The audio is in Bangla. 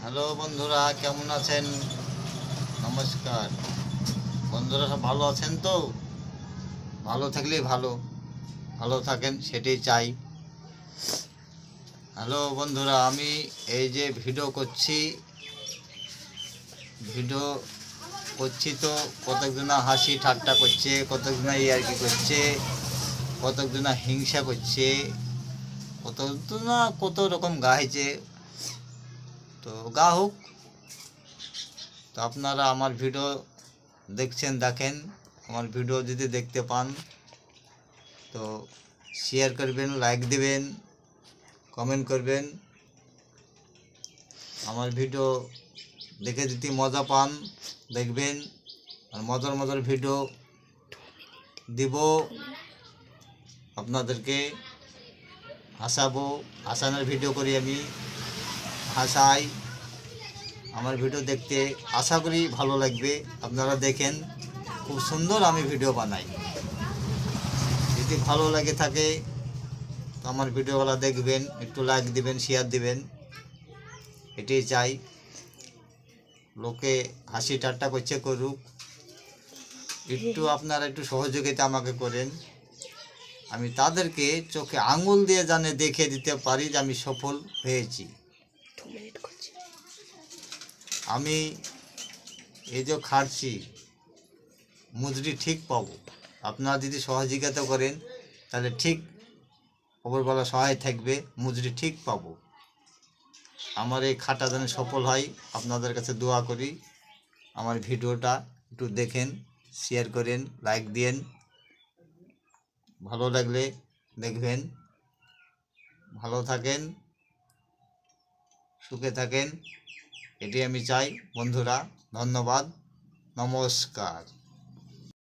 হ্যালো বন্ধুরা, কেমন আছেন? নমস্কার বন্ধুরা, সব ভালো আছেন তো? ভালো থাকলেই ভালো থাকেন, সেটাই চাই। হ্যালো বন্ধুরা, আমি এই যে ভিডিও করছি তো কতকজনা হাসি ঠাট্টা করছে, কতকজনা ইয়ার্কি করছে, কতকজনা হিংসা করছে, কতজনা কত রকম গাইছে। তো গা হোক, তো আপনারা আমার ভিডিও দেখেন। আমার ভিডিও যদি দেখতে পান তো শেয়ার করবেন, লাইক দিবেন, কমেন্ট করবেন। আমার ভিডিও দেখে যদি মজা পান দেখবেন, আর মজার ভিডিও দিব, আপনাদেরকে হাসানোর ভিডিও করি, আমি হাসাই। আমার ভিডিও দেখতে আশা করি ভালো লাগবে। আপনারা দেখেন, খুব সুন্দর আমি ভিডিও বানাই। যদি ভালো লাগে থাকে তো আমার ভিডিওগুলো দেখবেন, একটু লাইক দিবেন, শেয়ার দিবেন, এটাই চাই। লোকে হাসি ঠাট্টা করছে, করুক, একটু আপনারা একটু সহযোগিতা আমাকে করেন। আমি তাদেরকে চোখে আঙুল দিয়ে জানে দেখে দিতে পারি যে আমি সফল হয়েছি। আমি এই যে খাটছি, মজুরি ঠিক পাবো। আপনারা যদি সহযোগিতা করেন তাহলে ঠিক খবরবেলা সহায় থাকবে, মজুরি ঠিক পাবো। আমার এই খাটা যেন সফল হয়, আপনাদের কাছে দোয়া করি। আমার ভিডিওটা একটু দেখেন, শেয়ার করেন, লাইক দিন, ভালো লাগলে দেখবেন। ভালো থাকেন, সুখে থাকেন, এটি আমি চাই বন্ধুরা। ধন্যবাদ, নমস্কার।